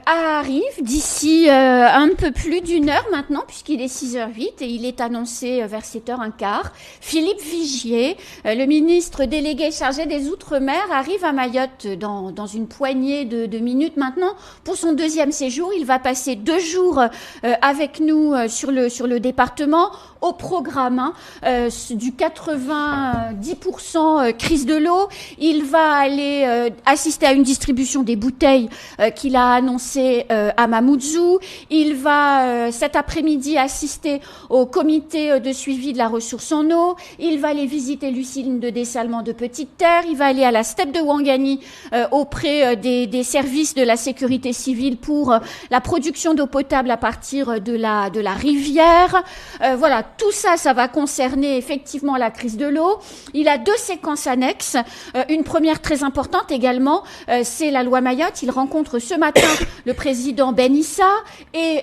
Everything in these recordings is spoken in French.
arrive d'ici un peu plus d'une heure maintenant, puisqu'il est 6h08 et il est annoncé vers 7h15. Philippe Vigier, le ministre délégué chargé des Outre-mer, arrive à Mayotte dans une poignée de minutes maintenant pour son deuxième séjour. Il va passer 2 jours avec nous sur le département. Au programme du 90% crise de l'eau. Il va aller assister à une distribution des bouteilles qu'il a annoncé à Mamoudzou. Il va cet après-midi assister au comité de suivi de la ressource en eau. Il va aller visiter l'usine de dessalement de Petite Terre. Il va aller à la steppe de Ouangani auprès des services de la sécurité civile pour la production d'eau potable à partir de la rivière. Voilà, tout ça, ça va concerner effectivement la crise de l'eau. Il a 2 séquences annexes. Une première très importante également, c'est la loi Mayotte. Il rencontre ce matin le président Ben Issa et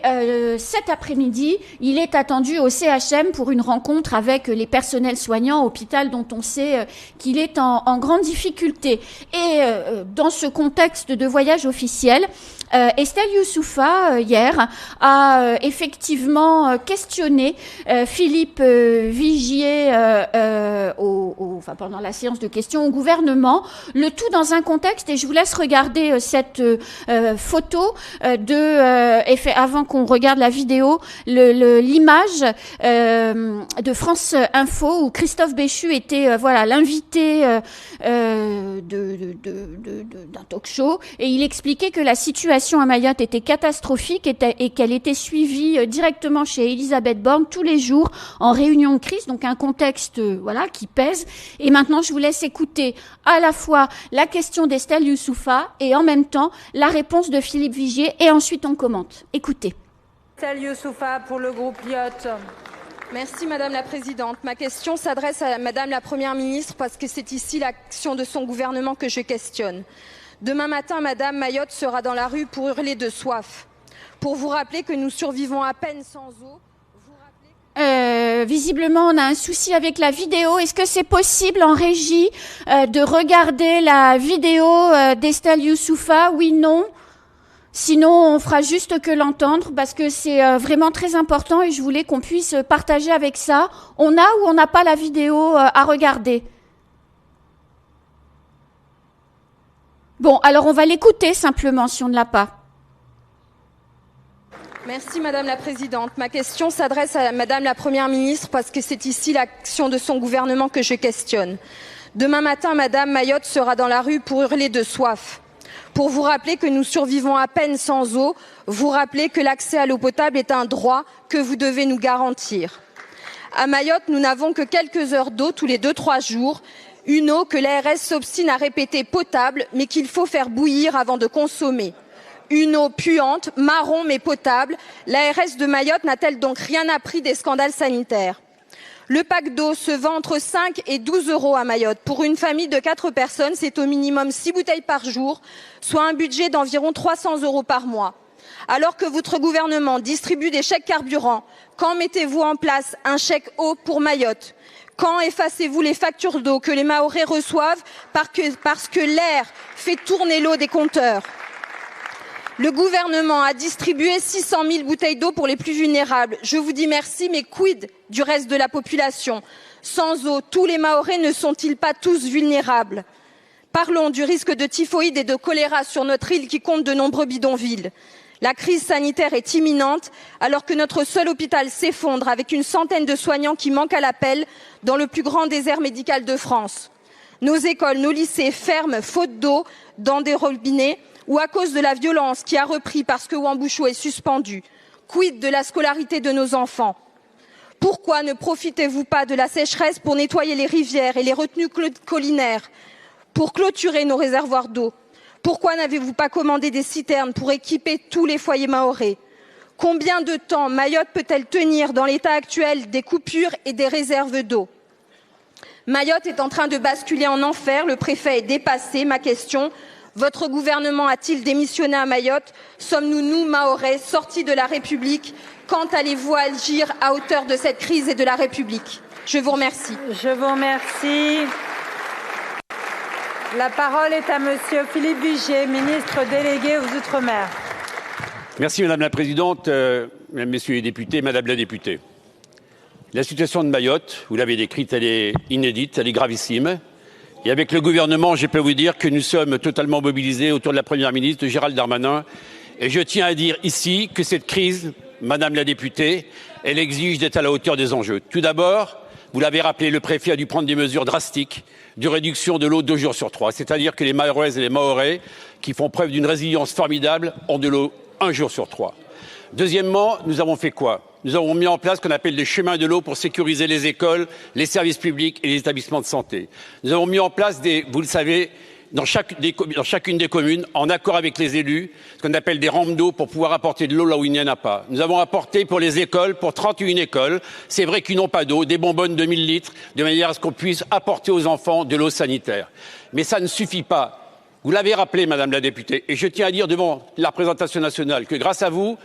cet après-midi, il est attendu au CHM pour une rencontre avec les personnels soignants, hôpital dont on sait qu'il est en grande difficulté. Et dans ce contexte de voyage officiel, Estelle Youssoufa, hier, a effectivement questionné Philippe Vigier pendant la séance de questions au gouvernement, le tout dans un contexte, et je vous laisse regarder cette photo avant qu'on regarde la vidéo, l'image de France Info où Christophe Béchu était l'invité d'un talk-show, et il expliquait que la situation à Mayotte était catastrophique et qu'elle était suivie directement chez Elisabeth Borne tous les jours en réunion de crise, donc un contexte qui pèse. Et maintenant, je vous laisse écouter à la fois la question d'Estelle Youssoufa et en même temps la réponse de Philippe Vigier, et ensuite on commente. Écoutez. Estelle Youssoufa pour le groupe Lyot. Merci Madame la Présidente. Ma question s'adresse à Madame la Première ministre parce que c'est ici l'action de son gouvernement que je questionne. Demain matin, Madame, Mayotte sera dans la rue pour hurler de soif, pour vous rappeler que nous survivons à peine sans eau. Visiblement, on a un souci avec la vidéo. Est-ce que c'est possible en régie de regarder la vidéo d'Estelle Youssoufa? Oui, non. Sinon, on fera juste que l'entendre parce que c'est vraiment très important et je voulais qu'on puisse partager avec ça. On a ou on n'a pas la vidéo à regarder? Bon, alors on va l'écouter simplement si on ne l'a pas. Merci Madame la Présidente. Ma question s'adresse à Madame la Première ministre parce que c'est ici l'action de son gouvernement que je questionne. Demain matin, Madame, Mayotte sera dans la rue pour hurler de soif, pour vous rappeler que nous survivons à peine sans eau, vous rappeler que l'accès à l'eau potable est un droit que vous devez nous garantir. À Mayotte, nous n'avons que quelques heures d'eau tous les 2-3 jours, une eau que l'ARS s'obstine à répéter potable, mais qu'il faut faire bouillir avant de consommer. Une eau puante, marron mais potable. L'ARS de Mayotte n'a-t-elle donc rien appris des scandales sanitaires? Le pack d'eau se vend entre 5 et 12 euros à Mayotte. Pour une famille de 4 personnes, c'est au minimum 6 bouteilles par jour, soit un budget d'environ 300 euros par mois. Alors que votre gouvernement distribue des chèques carburant, quand mettez-vous en place un chèque eau pour Mayotte? Quand effacez-vous les factures d'eau que les Mahorais reçoivent parce que l'air fait tourner l'eau des compteurs? Le gouvernement a distribué 600 000 bouteilles d'eau pour les plus vulnérables. Je vous dis merci, mais quid du reste de la population? Sans eau, tous les Mahorais ne sont-ils pas tous vulnérables? Parlons du risque de typhoïde et de choléra sur notre île qui compte de nombreux bidonvilles. La crise sanitaire est imminente alors que notre seul hôpital s'effondre avec une centaine de soignants qui manquent à l'appel dans le plus grand désert médical de France. Nos écoles, nos lycées ferment faute d'eau dans des robinets ou à cause de la violence qui a repris parce que Wambouchou est suspendu. Quid de la scolarité de nos enfants? Pourquoi ne profitez-vous pas de la sécheresse pour nettoyer les rivières et les retenues collinaires, pour clôturer nos réservoirs d'eau? Pourquoi n'avez-vous pas commandé des citernes pour équiper tous les foyers mahorais? Combien de temps Mayotte peut-elle tenir dans l'état actuel des coupures et des réserves d'eau? Mayotte est en train de basculer en enfer, le préfet est dépassé. Ma question: votre gouvernement a-t-il démissionné à Mayotte? Sommes-nous, nous, Mahorais, sortis de la République? Quand allez-vous agir à hauteur de cette crise et de la République? Je vous remercie. Je vous remercie. La parole est à Monsieur Philippe Vigier, ministre délégué aux Outre-mer. Merci Madame la Présidente, Mesdames, Messieurs les députés, Madame la députée. La situation de Mayotte, vous l'avez décrite, elle est inédite, elle est gravissime. Et avec le gouvernement, je peux vous dire que nous sommes totalement mobilisés autour de la Première ministre, Gérald Darmanin. Et je tiens à dire ici que cette crise, Madame la députée, elle exige d'être à la hauteur des enjeux. Tout d'abord, vous l'avez rappelé, le préfet a dû prendre des mesures drastiques de réduction de l'eau 2 jours sur 3. C'est-à-dire que les Mahoraises et les Mahorais, qui font preuve d'une résilience formidable, ont de l'eau 1 jour sur 3. Deuxièmement, nous avons fait quoi? Nous avons mis en place ce qu'on appelle des chemins de l'eau pour sécuriser les écoles, les services publics et les établissements de santé. Nous avons mis en place vous le savez, dans chacune des communes, en accord avec les élus, ce qu'on appelle des rampes d'eau pour pouvoir apporter de l'eau là où il n'y en a pas. Nous avons apporté pour les écoles, pour 31 écoles, c'est vrai qu'ils n'ont pas d'eau, des bonbonnes de 1000 litres, de manière à ce qu'on puisse apporter aux enfants de l'eau sanitaire. Mais ça ne suffit pas. Vous l'avez rappelé, Madame la députée, et je tiens à dire devant la représentation nationale que grâce à vous,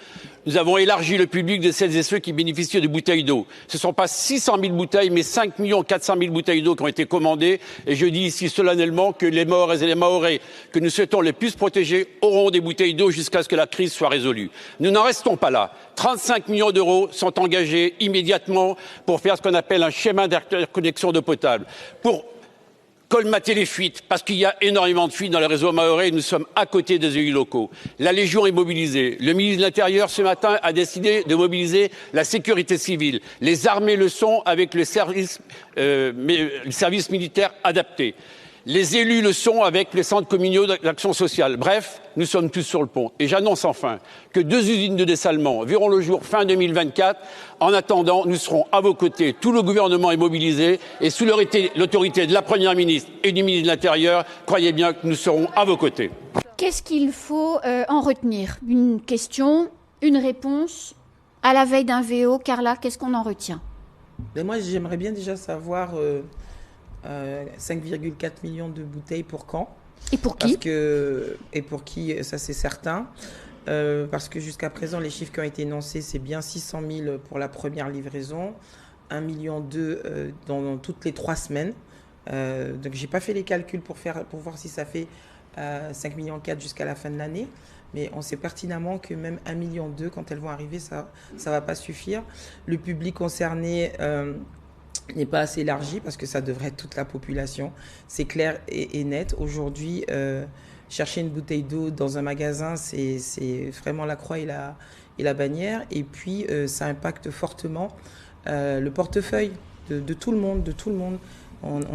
nous avons élargi le public de celles et ceux qui bénéficient de bouteilles d'eau. Ce ne sont pas 600 000 bouteilles, mais 5 400 000 bouteilles d'eau qui ont été commandées. Et je dis ici solennellement que les Mahoraises et les Mahorais que nous souhaitons les plus protéger auront des bouteilles d'eau jusqu'à ce que la crise soit résolue. Nous n'en restons pas là. 35 millions d'euros sont engagés immédiatement pour faire ce qu'on appelle un schéma d'interconnexion d'eau potable. Pour colmater les fuites, parce qu'il y a énormément de fuites dans le réseau mahorais et nous sommes à côté des élus locaux. La Légion est mobilisée. Le ministre de l'Intérieur, ce matin, a décidé de mobiliser la sécurité civile. Les armées le sont avec le service militaire adapté. Les élus le sont avec les centres communaux d'action sociale. Bref, nous sommes tous sur le pont. Et j'annonce enfin que 2 usines de dessalement verront le jour fin 2024. En attendant, nous serons à vos côtés. Tout le gouvernement est mobilisé et sous l'autorité de la Première ministre et du ministre de l'Intérieur, croyez bien que nous serons à vos côtés. Qu'est-ce qu'il faut en retenir? Une question, une réponse à la veille d'un VO. Carla, qu'est-ce qu'on en retient? Mais moi, j'aimerais bien déjà savoir 5,4 millions de bouteilles pour quand? Et pour qui? Et pour qui, ça c'est certain. Parce que jusqu'à présent, les chiffres qui ont été énoncés, c'est bien 600 000 pour la première livraison, 1,2 million dans toutes les 3 semaines. Donc, j'ai pas fait les calculs pour voir si ça fait 5,4 millions jusqu'à la fin de l'année. Mais on sait pertinemment que même 1,2 million, quand elles vont arriver, ça va pas suffire. Le public concerné n'est pas assez élargi parce que ça devrait être toute la population. C'est clair et net. Aujourd'hui, chercher une bouteille d'eau dans un magasin, c'est vraiment la croix et la bannière. Et puis, ça impacte fortement le portefeuille de tout le monde,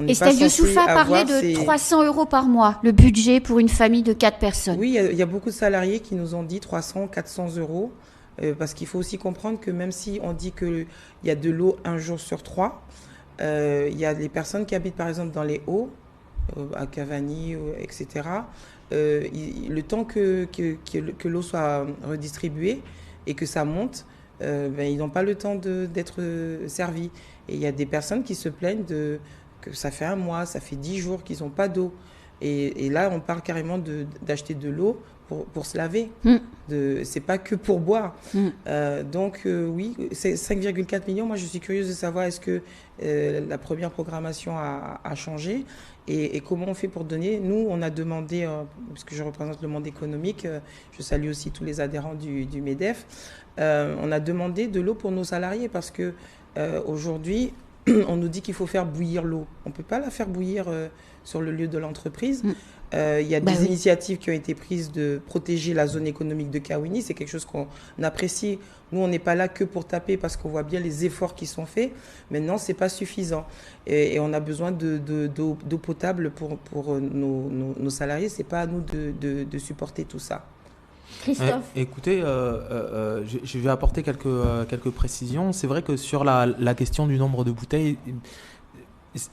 Estelle Youssouffa parlait de 300 € par mois, le budget pour une famille de 4 personnes. Oui, il y a beaucoup de salariés qui nous ont dit 300, 400 €. Parce qu'il faut aussi comprendre que même si on dit qu'il y a de l'eau 1 jour sur 3, il y a des personnes qui habitent par exemple dans les Hauts, à Cavani, etc. Le temps que l'eau soit redistribuée et que ça monte, ils n'ont pas le temps d'être servis. Et il y a des personnes qui se plaignent que ça fait 1 mois, ça fait 10 jours qu'ils n'ont pas d'eau. Et là, on parle carrément d'acheter de l'eau pour se laver. C'est pas que pour boire. Oui, c'est 5,4 millions. Moi, je suis curieuse de savoir est-ce que la première programmation a changé et comment on fait pour donner. Nous, on a demandé, parce que je représente le monde économique, je salue aussi tous les adhérents du MEDEF, on a demandé de l'eau pour nos salariés parce que aujourd'hui, on nous dit qu'il faut faire bouillir l'eau. On ne peut pas la faire bouillir sur le lieu de l'entreprise. Il y a des initiatives qui ont été prises de protéger la zone économique de Kawini. C'est quelque chose qu'on apprécie. Nous, on n'est pas là que pour taper parce qu'on voit bien les efforts qui sont faits. Maintenant, ce n'est pas suffisant. Et on a besoin d'eau potable pour nos salariés. Ce n'est pas à nous de supporter tout ça. Christophe. Écoutez, je vais apporter quelques précisions. C'est vrai que sur la question du nombre de bouteilles,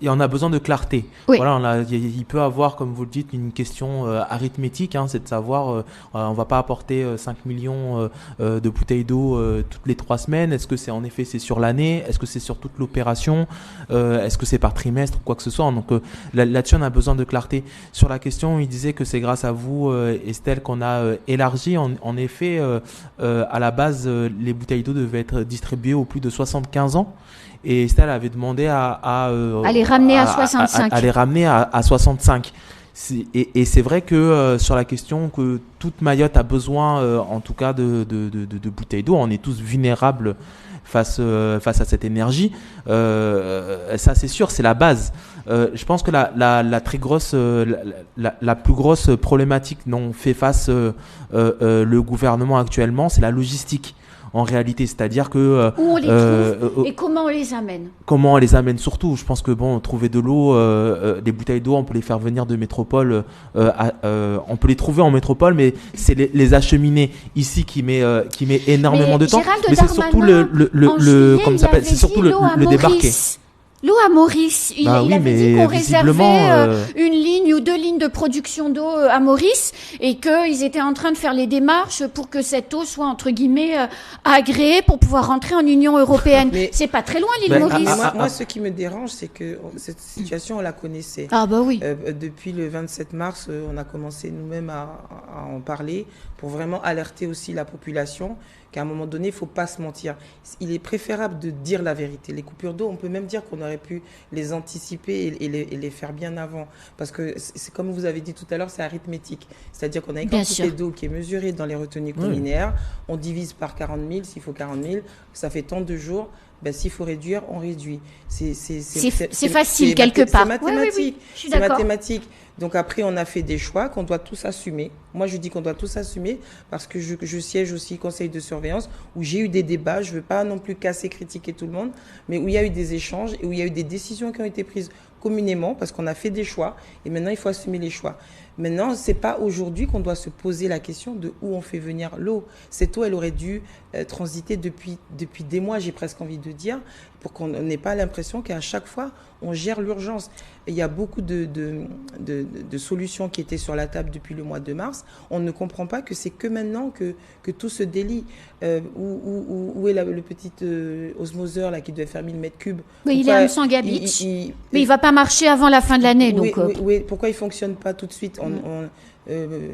on a besoin de clarté. Oui. Voilà, il peut avoir, comme vous le dites, une question arithmétique, c'est de savoir, on va pas apporter 5 millions de bouteilles d'eau toutes les 3 semaines. Est-ce que c'est sur l'année? Est-ce que c'est sur toute l'opération? Est-ce que c'est par trimestre ou quoi que ce soit? Donc là-dessus, on a besoin de clarté. Sur la question, il disait que c'est grâce à vous, Estelle, qu'on a élargi. En effet, à la base, les bouteilles d'eau devaient être distribuées aux plus de 75 ans. Et Estelle avait demandé à les ramener à 65. À les ramener à 65. Et c'est vrai que sur la question que toute Mayotte a besoin, en tout cas, de bouteilles d'eau, on est tous vulnérables face à cette énergie. Ça, c'est sûr, c'est la base. Je pense que la très grosse, la plus grosse problématique dont fait face le gouvernement actuellement, c'est la logistique. En réalité, c'est-à-dire que où on les trouve et comment on les amène. Comment on les amène surtout. Je pense que trouver de l'eau, des bouteilles d'eau, on peut les faire venir de métropole. On peut les trouver en métropole, mais c'est les acheminer ici qui met énormément de temps. Mais c'est surtout comment ça s'appelle, c'est surtout le débarquer. L'eau à Maurice, il avait dit qu'on réservait une ligne ou 2 lignes de production d'eau à Maurice et qu'ils étaient en train de faire les démarches pour que cette eau soit, entre guillemets, agréée pour pouvoir rentrer en Union européenne. C'est pas très loin, l'île Maurice. Moi, ce qui me dérange, c'est que cette situation, on la connaissait. Ah bah oui. Depuis le 27 mars, on a commencé nous-mêmes à en parler pour vraiment alerter aussi la population qu'à un moment donné, il ne faut pas se mentir. Il est préférable de dire la vérité. Les coupures d'eau, on peut même dire qu'on aurait pu les anticiper et les faire bien avant. Parce que c'est comme vous avez dit tout à l'heure, c'est arithmétique. C'est-à-dire qu'on a une quantité d'eau qui est mesurée dans les retenues linéaires. On divise par 40 000, s'il faut 40 000, ça fait tant de jours. S'il faut réduire, on réduit. C'est facile quelque part. C'est mathématique. Oui, je suis d'accord. C'est mathématique. Donc après, on a fait des choix qu'on doit tous assumer. Moi, je dis qu'on doit tous assumer parce que je siège aussi conseil de surveillance où j'ai eu des débats. Je ne veux pas non plus casser, critiquer tout le monde, mais où il y a eu des échanges et où il y a eu des décisions qui ont été prises communément parce qu'on a fait des choix et maintenant, il faut assumer les choix. Maintenant, ce n'est pas aujourd'hui qu'on doit se poser la question de où on fait venir l'eau. Cette eau, elle aurait dû transiter depuis des mois, j'ai presque envie de dire, pour qu'on n'ait pas l'impression qu'à chaque fois, on gère l'urgence. Il y a beaucoup de solutions qui étaient sur la table depuis le mois de mars. On ne comprend pas que c'est que maintenant que tout se délie. Où est le petit osmoseur là, qui devait faire 1000 mètres cubes? Oui, il est à Msangabitch. Mais il ne va pas marcher avant la fin de l'année. Oui, pourquoi il ne fonctionne pas tout de suite?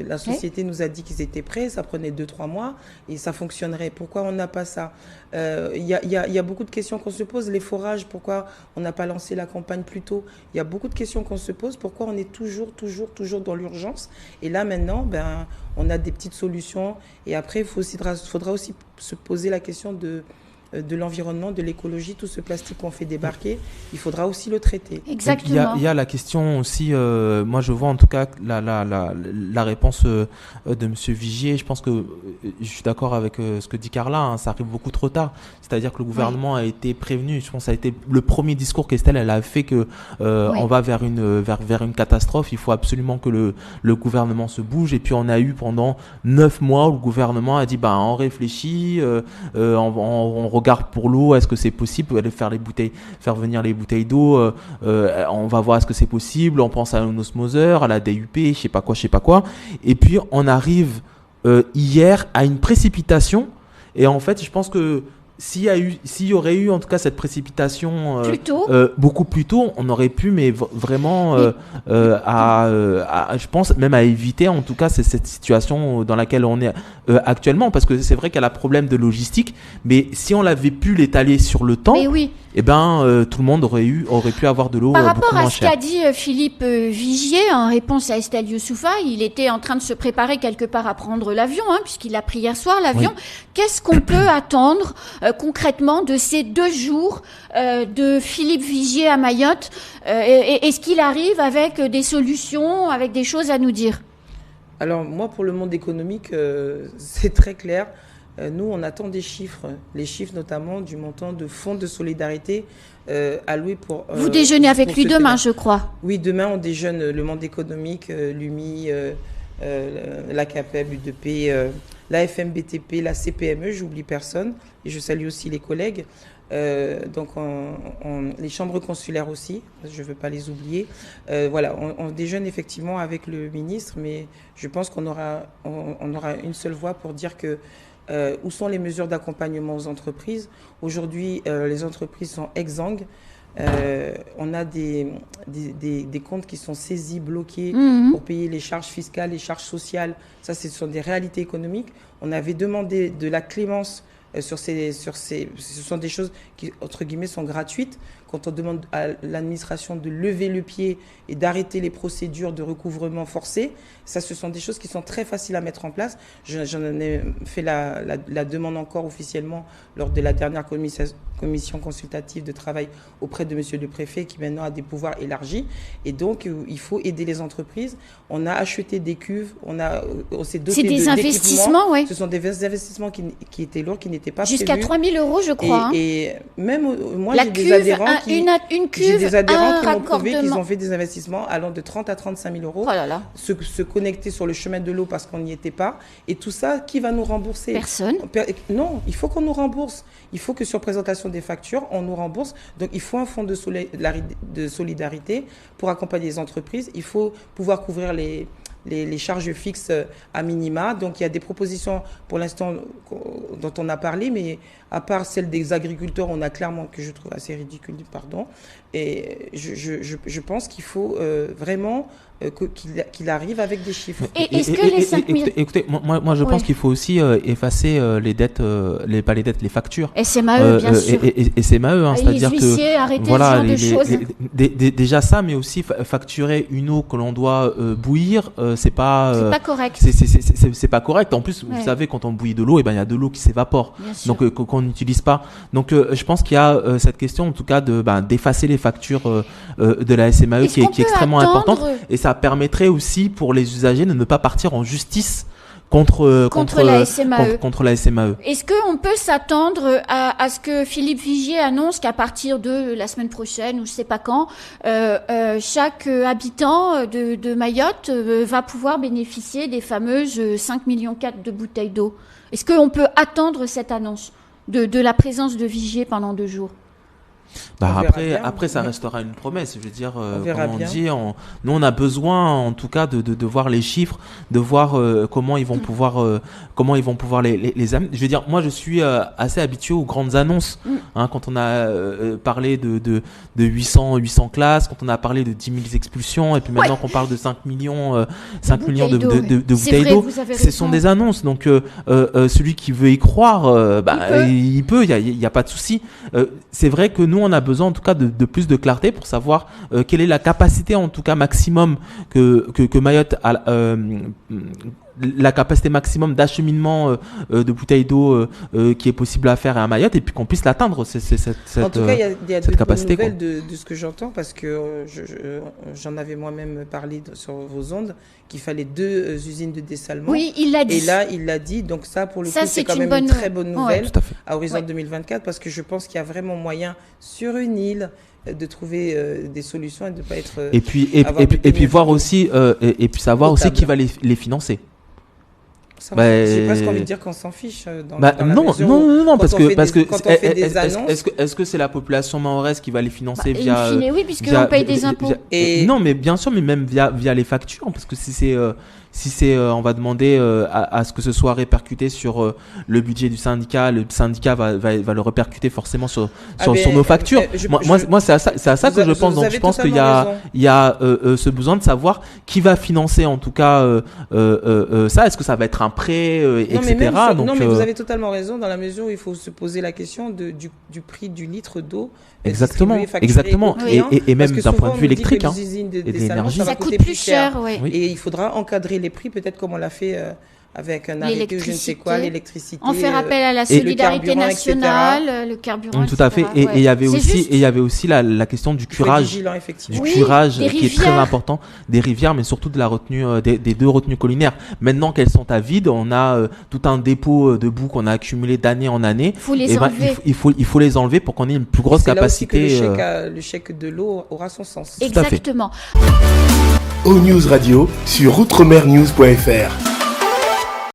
La société nous a dit qu'ils étaient prêts, ça prenait 2-3 mois et ça fonctionnerait. Pourquoi on n'a pas ça? Il y a beaucoup de questions qu'on se pose. Les forages, pourquoi on n'a pas lancé la campagne plus tôt? Il y a beaucoup de questions qu'on se pose. Pourquoi on est toujours dans l'urgence? Et là maintenant, on a des petites solutions. Et après, il faudra aussi se poser la question de l'environnement, de l'écologie, tout ce plastique qu'on fait débarquer, il faudra aussi le traiter. Exactement. Il y a la question aussi, moi je vois en tout cas la réponse de M. Vigier. Je pense que je suis d'accord avec ce que dit Carla, ça arrive beaucoup trop tard. C'est-à-dire que le gouvernement a été prévenu. Je pense que ça a été le premier discours qu'Estelle elle a fait que on va vers une catastrophe. Il faut absolument que le gouvernement se bouge. Et puis on a eu pendant 9 mois où le gouvernement a dit on réfléchit, on regarde pour l'eau, est-ce que c'est possible de faire venir les bouteilles d'eau, on va voir est-ce que c'est possible, on pense à un osmoseur, à la DUP, je sais pas quoi. Et puis on arrive hier à une précipitation. Et en fait, je pense que s'il y aurait eu en tout cas cette précipitation beaucoup plus tôt, on aurait pu vraiment je pense même à éviter en tout cas cette situation dans laquelle on est actuellement, parce que c'est vrai qu'elle a problème de logistique, mais si on l'avait pu l'étaler sur le temps, tout le monde aurait pu avoir de l'eau par beaucoup moins chère. Par rapport à ce qu'a dit Philippe Vigier en réponse à Estelle Youssoufa, il était en train de se préparer quelque part à prendre l'avion, puisqu'il a pris hier soir l'avion. Oui. Qu'est-ce qu'on peut attendre concrètement de ces 2 jours de Philippe Vigier à Mayotte? Est-ce qu'il arrive avec des solutions, avec des choses à nous dire? Alors moi, pour le monde économique, c'est très clair. Nous, on attend des chiffres, les chiffres notamment du montant de fonds de solidarité alloués pour... Vous déjeunez avec lui demain, je crois. Oui, demain, on déjeune le monde économique, l'UMI, la CAPEB, l'UDP, la FMBTP, la CPME, j'oublie personne, et je salue aussi les collègues. Donc les chambres consulaires aussi, je ne veux pas les oublier. Voilà, on déjeune effectivement avec le ministre, mais je pense qu'on aura une seule voix pour dire que où sont les mesures d'accompagnement aux entreprises. Aujourd'hui, les entreprises sont exsangues. On a des comptes qui sont saisis, bloqués pour payer les charges fiscales, les charges sociales. Ça, ce sont des réalités économiques. On avait demandé de la clémence ce sont des choses qui, entre guillemets, sont gratuites. Quand on demande à l'administration de lever le pied et d'arrêter les procédures de recouvrement forcé, ça, ce sont des choses qui sont très faciles à mettre en place. J'en ai fait la demande encore officiellement lors de la dernière commission consultative de travail auprès de monsieur le préfet, qui maintenant a des pouvoirs élargis. Et donc, il faut aider les entreprises. On a acheté des cuves, on s'est doté C'est des investissements, oui. Ce sont des investissements qui étaient lourds, qui n'étaient pas Jusqu'à prévus. 3 000 €, je crois. Et même moi, La j'ai cuve, des adhérents une cuve, j'ai des adhérents un qui m'ont prouvé qu'ils raccordement. ont fait des investissements allant de 30 à 35 000 €. Oh là là. Se connecter sur le chemin de l'eau parce qu'on n'y était pas. Et tout ça, qui va nous rembourser? Personne. Non, il faut qu'on nous rembourse. Il faut que sur présentation des factures, on nous rembourse. Donc, il faut un fonds de solidarité pour accompagner les entreprises. Il faut pouvoir couvrir les charges fixes à minima. Donc, il y a des propositions pour l'instant dont on a parlé, mais à part celle des agriculteurs, on a clairement, que je trouve assez ridicule, pardon. Et je pense qu'il faut vraiment qu'il arrive avec des chiffres. Et est-ce que les 5 000... Écoutez, moi je pense qu'il faut aussi effacer les dettes, les factures. SMAE, bien sûr. Et SMAE, hein, c'est-à-dire huissiers, que arrêtez voilà, ce genre de choses. déjà ça, mais aussi facturer une eau que l'on doit bouillir, c'est pas correct. C'est pas correct. En plus, vous savez, quand on bouillit de l'eau, il y a de l'eau qui s'évapore, donc qu'on n'utilise pas. Donc je pense qu'il y a cette question, en tout cas, d'effacer les factures de la SMAE qui est extrêmement importante, et ça permettrait aussi pour les usagers de ne pas partir en justice contre la SMAE. Contre la SMAE. Est-ce qu'on peut s'attendre à ce que Philippe Vigier annonce qu'à partir de la semaine prochaine, ou je sais pas quand, chaque habitant de Mayotte va pouvoir bénéficier des fameuses 5,4 millions de bouteilles d'eau? Est-ce qu'on peut attendre cette annonce de la présence de Vigier pendant 2 jours? Après, ça restera une promesse. Je veux dire, comme on dit, nous on a besoin, en tout cas, de voir les chiffres, de voir comment ils vont pouvoir les amener. Je veux dire, moi, je suis assez habitué aux grandes annonces. Quand on a parlé de 800 classes, quand on a parlé de 10 000 expulsions, et puis maintenant qu'on parle de 5 millions de bouteilles d'eau, ce sont des annonces. Donc, celui qui veut y croire, il peut. Il y a pas de souci. C'est vrai que nous, on a besoin en tout cas de plus de clarté pour savoir quelle est la capacité en tout cas maximum que Mayotte a, la capacité maximum d'acheminement de bouteilles d'eau qui est possible à faire à Mayotte, et puis qu'on puisse l'atteindre. En tout cas, il y a de capacité, bonnes nouvelles de ce que j'entends, parce que j'en avais moi-même parlé sur vos ondes, qu'il fallait 2 usines de dessalement. Oui, il l'a dit. Et là, il l'a dit. Donc ça, pour le coup, c'est quand même une très bonne nouvelle à horizon 2024, parce que je pense qu'il y a vraiment moyen sur une île de trouver des solutions et de ne pas être... Et puis voir aussi, et puis savoir aussi qui va les financer. J'ai presque envie de dire qu'on s'en fiche. Non, parce que quand on fait des annonces... Est-ce que c'est la population mahoraise qui va les financer via... oui, puisqu'on paye des impôts. Non, mais bien sûr, mais même via les factures, parce que si c'est on va demander à ce que ce soit répercuté sur le budget du syndicat, le syndicat va le répercuter forcément sur nos factures. Moi c'est à ça que je pense. Donc je pense qu'il y a ce besoin de savoir qui va financer en tout cas ça. Est-ce que ça va être un prêt, etc. Non, mais vous avez totalement raison, dans la mesure où il faut se poser la question du prix du litre d'eau. Exactement. Et même d'un point de vue électrique, et d'énergie. Ça coûte plus cher, oui. Et il faudra encadrer les prix, peut-être comme on l'a fait avec un arrêté ou je ne sais quoi, l'électricité. On fait rappel à la solidarité nationale, le carburant, tout à fait. Et il y avait aussi la question du curage, qui est très important, des rivières, mais surtout de la retenue des 2 retenues collinaires. Maintenant qu'elles sont à vide, on a tout un dépôt de boue qu'on a accumulé d'année en année. Il faut les enlever pour qu'on ait une plus grosse capacité. C'est là aussi que le chèque de l'eau aura son sens. Exactement. O-News Radio sur outremernews.fr.